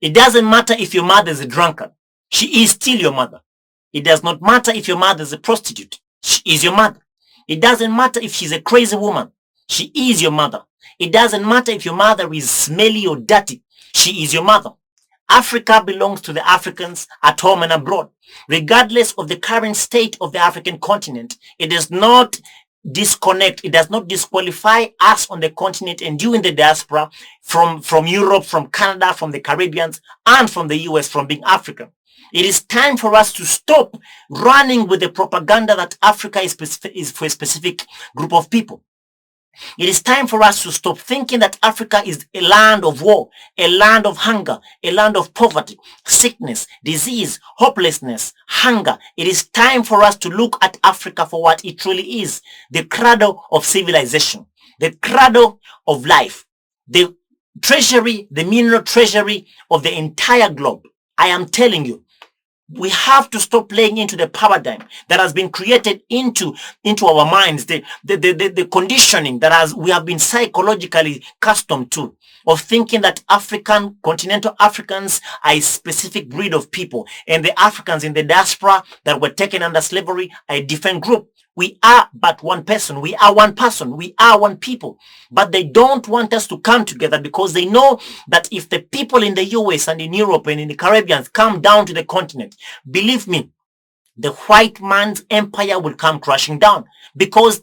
It doesn't matter if your mother is a drunkard. She is still your mother. It does not matter if your mother is a prostitute. She is your mother. It doesn't matter if she's a crazy woman. She is your mother. It doesn't matter if your mother is smelly or dirty. She is your mother. Africa belongs to the Africans at home and abroad. Regardless of the current state of the African continent, it does not disconnect, it does not disqualify us on the continent and you in the diaspora from Europe, from Canada, from the Caribbeans, and from the US from being African. It is time for us to stop running with the propaganda that Africa is for a specific group of people. It is time for us to stop thinking that Africa is a land of war, a land of hunger, a land of poverty, sickness, disease, hopelessness, hunger. It is time for us to look at Africa for what it truly is, the cradle of civilization, the cradle of life, the treasury, the mineral treasury of the entire globe. I am telling you, we have to stop playing into the paradigm that has been created into our minds, the conditioning that we have been psychologically accustomed to, of thinking that continental Africans are a specific breed of people, and the Africans in the diaspora that were taken under slavery are a different group. We are but one person. We are one person. We are one people. But they don't want us to come together because they know that if the people in the US and in Europe and in the Caribbean come down to the continent, believe me, the white man's empire will come crashing down, because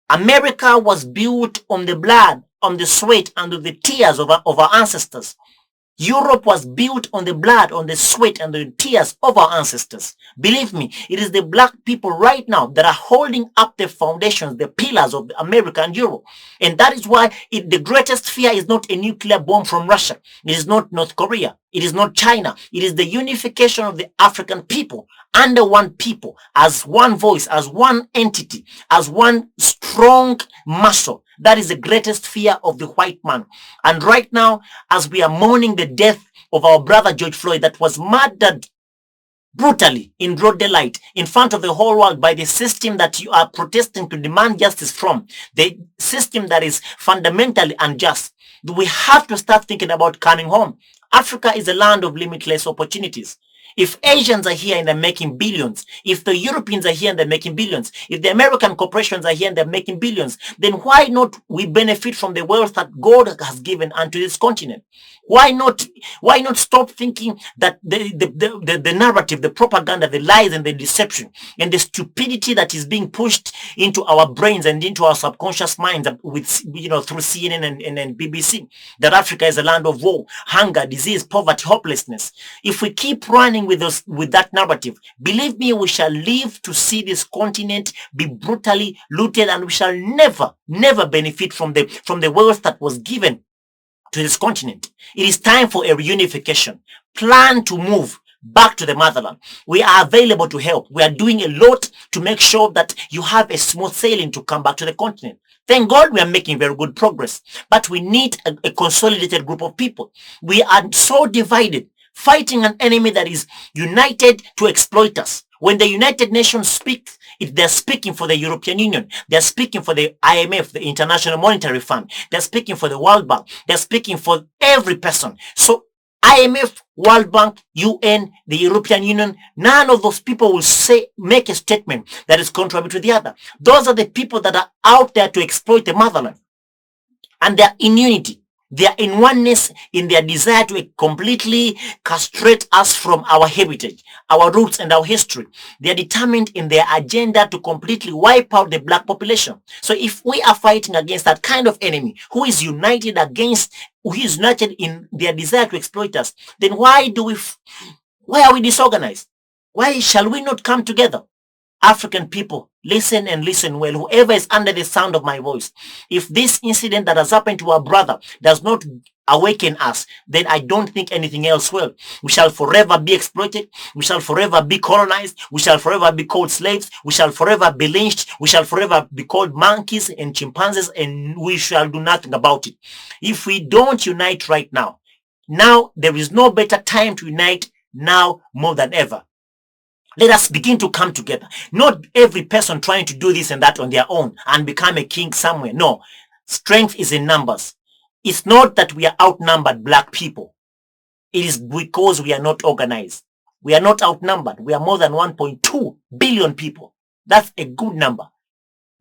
America was built on the blood, on the sweat, and the tears of our ancestors. Europe was built on the blood, on the sweat, and the tears of our ancestors. Believe me, it is the black people right now that are holding up the foundations, the pillars of America and Europe. And that is why the greatest fear is not a nuclear bomb from Russia. It is not North Korea. It is not China. It is the unification of the African people under one people, as one voice, as one entity, as one strong muscle. That is the greatest fear of the white man. And right now, as we are mourning the death of our brother George Floyd, that was murdered brutally in broad daylight in front of the whole world by the system that you are protesting to demand justice from, the system that is fundamentally unjust, we have to start thinking about coming home. Africa is a land of limitless opportunities. If Asians are here and they're making billions, if the Europeans are here and they're making billions, if the American corporations are here and they're making billions, then why not we benefit from the wealth that God has given unto this continent? Why not stop thinking that the narrative, the propaganda, the lies and the deception and the stupidity that is being pushed into our brains and into our subconscious minds with, through CNN and BBC, that Africa is a land of war, hunger, disease, poverty, hopelessness. If we keep running with that narrative, believe me, we shall live to see this continent be brutally looted, and we shall never benefit from the wealth that was given to this continent. It is time for a reunification. Plan to move back to the motherland. We are available to help. We are doing a lot to make sure that you have a smooth sailing to come back to the continent. Thank God we are making very good progress, but we need a consolidated group of people. We are so divided, fighting an enemy that is united to exploit us. When the United Nations speaks, they're speaking for the European Union. They're speaking for the IMF, the International Monetary Fund. They're speaking for the World Bank. They're speaking for every person. So IMF, World Bank, UN, the European Union, none of those people will make a statement that is contrary to the other. Those are the people that are out there to exploit the motherland. And they're in unity. They are in oneness in their desire to completely castrate us from our heritage, our roots, and our history. They are determined in their agenda to completely wipe out the black population. So if we are fighting against that kind of enemy who is united in their desire to exploit us, then why are we disorganized? Why shall we not come together? African people, listen and listen well. Whoever is under the sound of my voice, if this incident that has happened to our brother does not awaken us, then I don't think anything else will. We shall forever be exploited. We shall forever be colonized. We shall forever be called slaves. We shall forever be lynched. We shall forever be called monkeys and chimpanzees, and we shall do nothing about it. If we don't unite right now there is no better time to unite now more than ever. Let us begin to come together. Not every person trying to do this and that on their own and become a king somewhere. No. Strength is in numbers. It's not that we are outnumbered, black people. It is because we are not organized. We are not outnumbered. We are more than 1.2 billion people. That's a good number.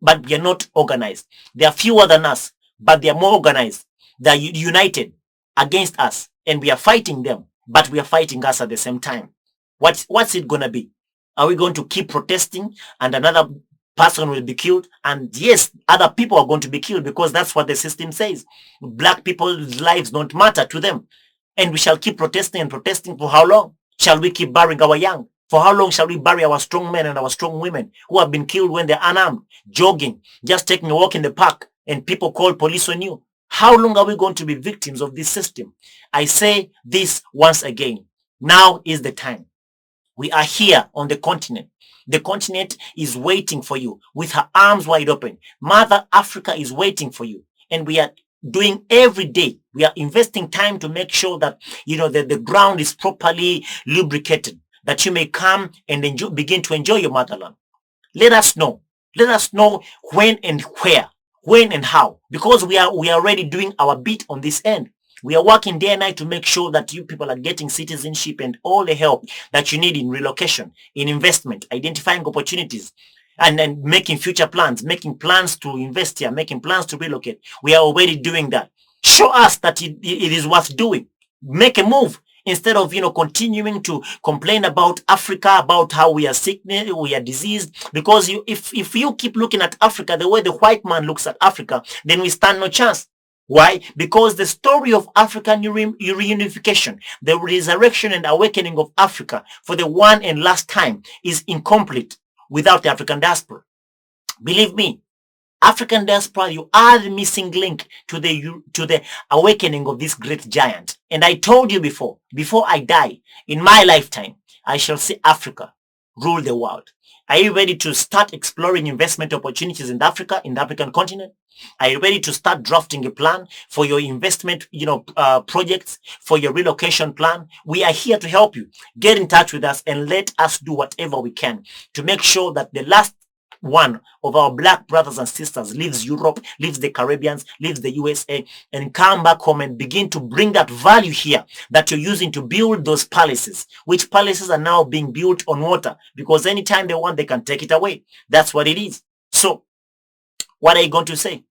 But we are not organized. They are fewer than us, but they are more organized. They are united against us, and we are fighting them, but we are fighting us at the same time. What's it going to be? Are we going to keep protesting and another person will be killed? And yes, other people are going to be killed because that's what the system says. Black people's lives don't matter to them. And we shall keep protesting and protesting for how long? Shall we keep burying our young? For how long shall we bury our strong men and our strong women who have been killed when they're unarmed, jogging, just taking a walk in the park, and people call police on you? How long are we going to be victims of this system? I say this once again. Now is the time. We are here on the continent. The continent is waiting for you with her arms wide open. Mother Africa is waiting for you. And we are doing every day. We are investing time to make sure that, the ground is properly lubricated, that you may come and begin to enjoy your motherland. Let us know. Let us know when and where, when and how, because we are already doing our bit on this end. We are working day and night to make sure that you people are getting citizenship and all the help that you need in relocation, in investment, identifying opportunities, and then making future plans, making plans to invest here, making plans to relocate. We are already doing that. Show us that it is worth doing. Make a move instead of, continuing to complain about Africa, about how we are sick, we are diseased. Because if you keep looking at Africa the way the white man looks at Africa, then we stand no chance. Why? Because the story of African reunification, the resurrection and awakening of Africa for the one and last time is incomplete without the African diaspora. Believe me, African diaspora, you are the missing link to the awakening of this great giant. And I told you before I die, in my lifetime, I shall see Africa rule the world. Are you ready to start exploring investment opportunities in Africa, in the African continent? Are you ready to start drafting a plan for your investment, projects, for your relocation plan? We are here to help you. Get in touch with us and let us do whatever we can to make sure that the last one of our black brothers and sisters leaves Europe, leaves the Caribbeans, leaves the USA, and come back home and begin to bring that value here that you're using to build those palaces, which palaces are now being built on water, because anytime they want, they can take it away. That's what it is. So, what are you going to say?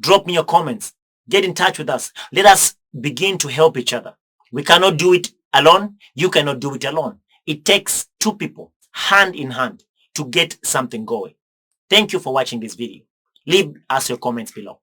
Drop me your comments. Get in touch with us. Let us begin to help each other. We cannot do it alone. You cannot do it alone. It takes two people, hand in hand, to get something going. Thank you for watching this video. Leave us your comments below.